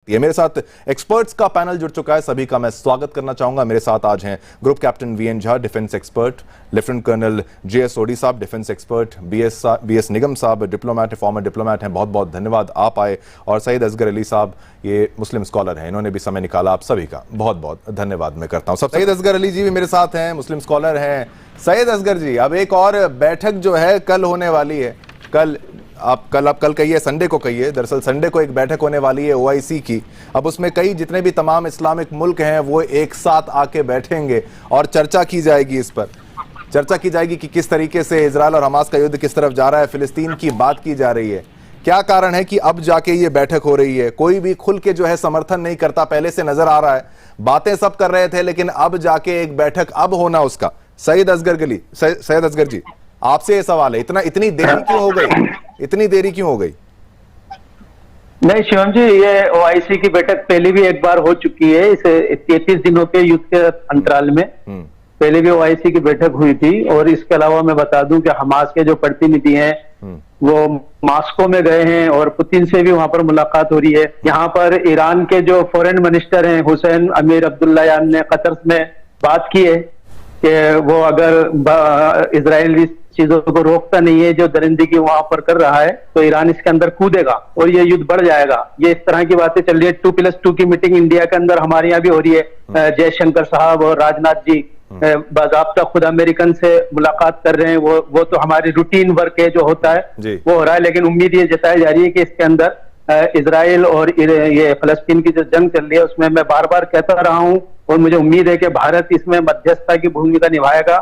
ये मेरे साथ एक्सपर्ट्स का पैनल जुड़ चुका है, सभी का मैं स्वागत करना चाहूंगा। मेरे साथ आज हैं group captain VN Jha, defence expert, lieutenant colonel JS Sodhi साहब, डिफेंस एक्सपर्ट, बीएस निगम साहब, डिप्लोमेट, फॉर्मर डिप्लोमेट हैं, बहुत बहुत धन्यवाद आप आए, और सईद असगर अली साहब, ये मुस्लिम स्कॉलर हैं, इन्होंने भी समय निकाला, आप सभी का बहुत बहुत धन्यवाद मैं करता हूँ। सब सईद असगर अली जी भी मेरे साथ हैं, मुस्लिम स्कॉलर हैं। सईद असगर जी, अब एक और बैठक जो है कल होने वाली है, कल कहिए, संडे को कहिए, दरअसल संडे को एक बैठक होने वाली है ओआईसी की। अब उसमें कई जितने भी तमाम इस्लामिक मुल्क हैं वो एक साथ आके बैठेंगे और चर्चा की जाएगी, इस पर चर्चा की जाएगी कि किस तरीके से इजराइल और हमास का युद्ध किस तरफ जा रहा है, फिलिस्तीन की बात की जा रही है। क्या कारण है कि अब जाके ये बैठक हो रही है? कोई भी खुल के जो है समर्थन नहीं करता, पहले से नजर आ रहा है, बातें सब कर रहे थे, लेकिन अब जाके एक बैठक अब होना उसका। सईद असगर जी, आपसे ये सवाल है, इतनी देरी क्यों हो गई? इतनी देरी क्यों हो गई? नहीं शिवम जी, ये ओआईसी की बैठक पहले भी एक बार हो चुकी है, इस 33 दिनों के युद्ध के अंतराल में पहले भी ओआईसी की बैठक हुई थी। और इसके अलावा मैं बता दूं कि हमास के जो प्रतिनिधि हैं वो मॉस्को में गए हैं और पुतिन से भी वहां पर मुलाकात हो रही है। यहाँ पर ईरान के जो फॉरेन मिनिस्टर हैं हुसैन अमीर अब्दुल्लायान ने कतर में बात की है कि वो अगर इजराइल चीजों को रोकता नहीं है, जो दरिंदगी वहां पर कर रहा है, तो ईरान इसके अंदर कूदेगा और ये युद्ध बढ़ जाएगा। ये इस तरह की बातें चल रही है। 2+2 की मीटिंग इंडिया के अंदर हमारे यहाँ भी हो रही है। जयशंकर साहब और राजनाथ जी बाज़ाब्ता खुद अमेरिकन से मुलाकात कर रहे हैं। वो तो हमारी रूटीन वर्क है, जो होता है वो हो रहा है। लेकिन उम्मीद ये जताई जा रही है कि इसके अंदर इजराइल और ये फलस्तीन की जो जंग चल रही है उसमें मैं बार बार कहता रहा हूं और मुझे उम्मीद है कि भारत इसमें मध्यस्थता की भूमिका निभाएगा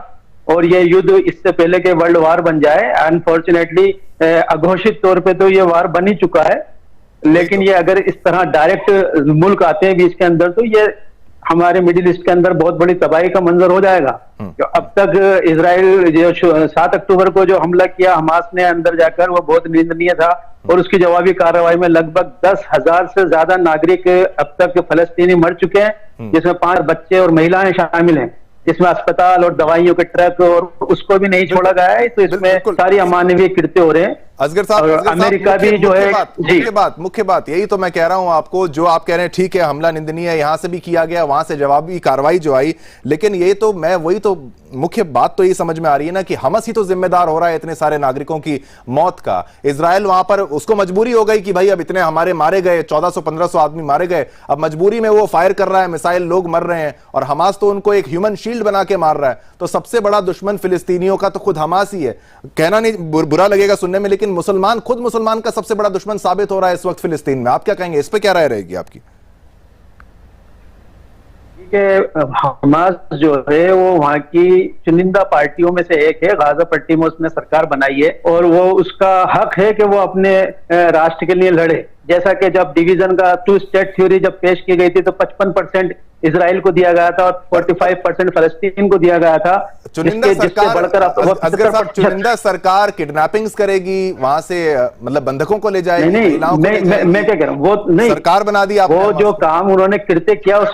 और ये युद्ध इससे पहले के वर्ल्ड वार बन जाए। अनफॉर्चुनेटली अघोषित तौर पे तो ये वार बन ही चुका है, लेकिन ये अगर इस तरह डायरेक्ट मुल्क आते हैं बीच के अंदर तो ये हमारे मिडिल ईस्ट के अंदर बहुत बड़ी तबाही का मंजर हो जाएगा। तो अब तक इजराइल जो 7 अक्टूबर को जो हमला किया हमास ने अंदर जाकर, वो बहुत निंदनीय था और उसकी जवाबी कार्रवाई में लगभग 10,000 से ज्यादा नागरिक अब तक फलस्तीनी मर चुके हैं, जिसमें 5 बच्चे और महिलाएं शामिल हैं, जिसमें अस्पताल और दवाइयों के ट्रक और उसको भी नहीं छोड़ा गया है। तो इसमें सारी अमानवीय कृत्य हो रहे हैं। असगर साहब, अमेरिका भी जो है मुख्य बात यही तो मैं कह रहा हूं आपको, जो आप कह रहे हैं ठीक है, हमला निंदनीय है, यहां से भी किया गया, वहां से जवाबी कार्रवाई जो आई, लेकिन ये तो मैं वही तो मुख्य बात तो ये समझ में आ रही है ना कि हमास ही तो जिम्मेदार हो रहा है इतने सारे नागरिकों की मौत का। इजराइल वहां पर उसको मजबूरी हो गई कि भाई अब इतने हमारे मारे गए, 1400-1500 आदमी मारे गए, अब मजबूरी में वो फायर कर रहा है, मिसाइल, लोग मर रहे हैं, और हमास तो उनको एक ह्यूमन शील्ड बना के मार रहा है। तो सबसे बड़ा दुश्मन फिलिस्तीनियों का तो खुद हमास ही है। कहना नहीं बुरा लगेगा सुनने में, लेकिन मुसलमान का सबसे बड़ा दुश्मन साबित हो रहा है इस वक्त फिलिस्तीन में। आप क्या कहेंगे, इस पे क्या राय रहेगी आपकी? हमास जो है वो वहाँ की चुनिंदा पार्टियों में से एक है। गाजा पट्टी में उसने सरकार बनाई है और वो उसका हक है कि वो अपने राष्ट्र के लिए लड़े। जैसा कि जब डिवीजन का 2 स्टेट थ्योरी जब पेश की गई थी तो 55% इजराइल को दिया गया था और 45% फलस्तीन को दिया गया था। चुनिंदा सरकार किडनैपिंग्स करेगी, वहां से मतलब बंधकों को ले जाएगी। मैं क्या कह रहा हूँ, वो नहीं, सरकार बना दी। वो जो काम उन्होंने कृत्य किया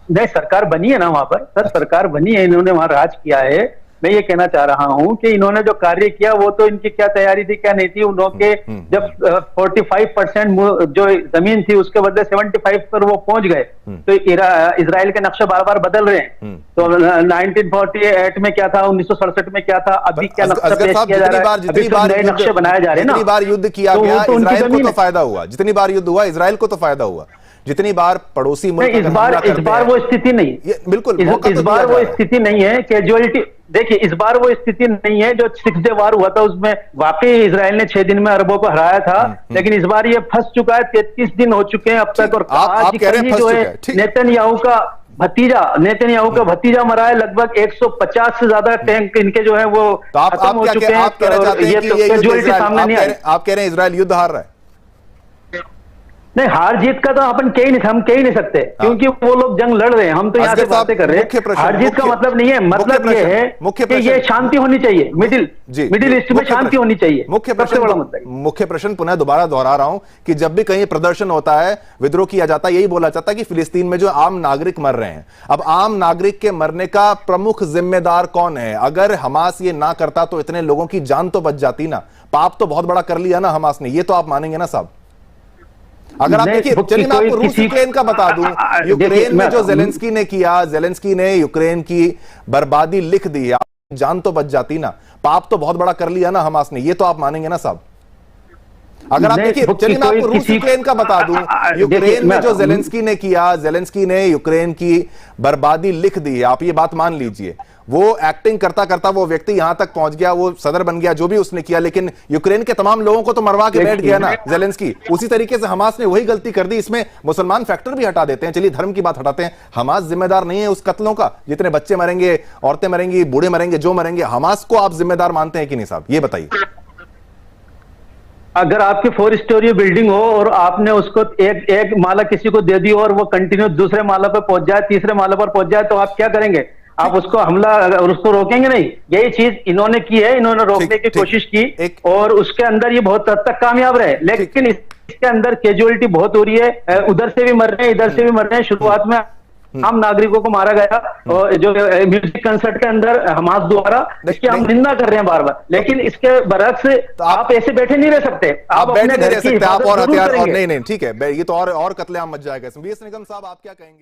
नहीं, सरकार बनी है ना वहां पर, सर सरकार बनी है, इन्होंने वहां राज किया है। मैं ये कहना चाह रहा हूं कि इन्होंने जो कार्य किया वो तो इनकी क्या तैयारी थी क्या नहीं थी। उन्होंने जब 45% जो जमीन थी उसके बदले 75 पर वो पहुंच गए, तो इजराइल के नक्शे बार बार बदल रहे हैं। तो 1948 में क्या था, 1967 में क्या था, अभी क्या नक्शा पेश किया जा रहा है, अभी तो नए नक्शे बनाए जा रहे हैं ना। जितनी बार युद्ध किया गया इजराइल को तो फायदा हुआ, जितनी बार युद्ध हुआ इजराइल को तो फायदा हुआ, जितनी बार पड़ोसी मुल्क इस बार वो स्थिति नहीं, बिल्कुल इस बार वो स्थिति नहीं है। कैजुअलिटी देखिए, इस बार वो स्थिति नहीं है जो 6 डे वार हुआ था, उसमें वाकई इजराइल ने 6 दिन में अरबों को हराया था। लेकिन इस बार ये फंस चुका है, 33 दिन हो चुके हैं अब तक। और आज जो है नेतन्याहू का भतीजा मरा है, लगभग 150 से ज्यादा टैंक इनके जो है वो खत्म हो चुके हैं। आप कह रहे हैं इजराइल युद्ध हार रहा है? नहीं, हार जीत का तो हम कह ही नहीं सकते, क्योंकि वो लोग जंग लड़ रहे हैं, हम तो यहाँ से बातें कर रहे हैं। हार जीत का मतलब नहीं है, मतलब ये है कि ये शांति होनी चाहिए, मिडिल ईस्ट में शांति होनी चाहिए। मुख्य प्रश्न पुनः दोबारा दोहरा रहा हूं कि जब भी कहीं प्रदर्शन होता है, विद्रोह किया जाता है, यही बोला जाता है कि फिलिस्तीन में जो आम नागरिक मर रहे हैं। अब आम नागरिक के मरने का प्रमुख जिम्मेदार कौन है? अगर हमास ये ना करता तो इतने लोगों की जान तो बच जाती ना। पाप तो बहुत बड़ा कर लिया ना हमास ने, ये तो आप मानेंगे ना साहब? अगर आप नहीं, देखिए, चलिए मैं आपको रूस यूक्रेन का बता दूं। यूक्रेन में जो जेलेंस्की ने किया, जेलेंस्की ने यूक्रेन की बर्बादी लिख दी है, जान तो बच जाती ना। पाप तो बहुत बड़ा कर लिया ना हमास ने, ये तो आप मानेंगे ना साहब। अगर आप देखिए, चलिए मैं आपको रूस यूक्रेन का बता दूं। यूक्रेन में जो जेलेंस्की ने किया, जेलेंस्की ने यूक्रेन की बर्बादी लिख दी है, आप ये बात मान लीजिए। वो एक्टिंग करता करता वो व्यक्ति यहां तक पहुंच गया, वो सदर बन गया, जो भी उसने किया, लेकिन यूक्रेन के तमाम लोगों को तो मरवा के बैठ गया ना जेलेंस्की। उसी तरीके से हमास ने वही गलती कर दी। इसमें मुसलमान फैक्टर भी हटा देते हैं, चलिए धर्म की बात हटाते हैं। हमास जिम्मेदार नहीं है उस कत्लों का, जितने बच्चे मरेंगे, औरतें मरेंगी, बूढ़े मरेंगे, जो मरेंगे, हमास को आप जिम्मेदार मानते हैं कि नहीं साहब, ये बताइए। अगर आपकी 4 स्टोरी बिल्डिंग हो और आपने उसको एक माला किसी को दे दी और वो कंटिन्यू दूसरे माला पर पहुंच जाए, तीसरे माला पर पहुंच जाए, तो आप क्या करेंगे? आप उसको हमला, उसको रोकेंगे नहीं? यही चीज इन्होंने की है, इन्होंने रोकने की कोशिश की और उसके अंदर ये बहुत हद तक कामयाब रहे। लेकिन इसके अंदर कैजुअलिटी बहुत हो रही है, उधर से भी मर रहे हैं, इधर से भी मर रहे हैं। शुरुआत में आम नागरिकों को मारा गया और जो म्यूजिक कंसर्ट के अंदर हमास द्वारा, इसकी हम निंदा कर रहे हैं बार बार। लेकिन इसके बरक्स तो आप ऐसे बैठे नहीं रह सकते, आप बैठे नहीं रह सकते, आप और हथियार और नहीं, ठीक है, ये तो और कत्लेआम मच जाएगा। बीएस निगम साहब, आप क्या कहेंगे?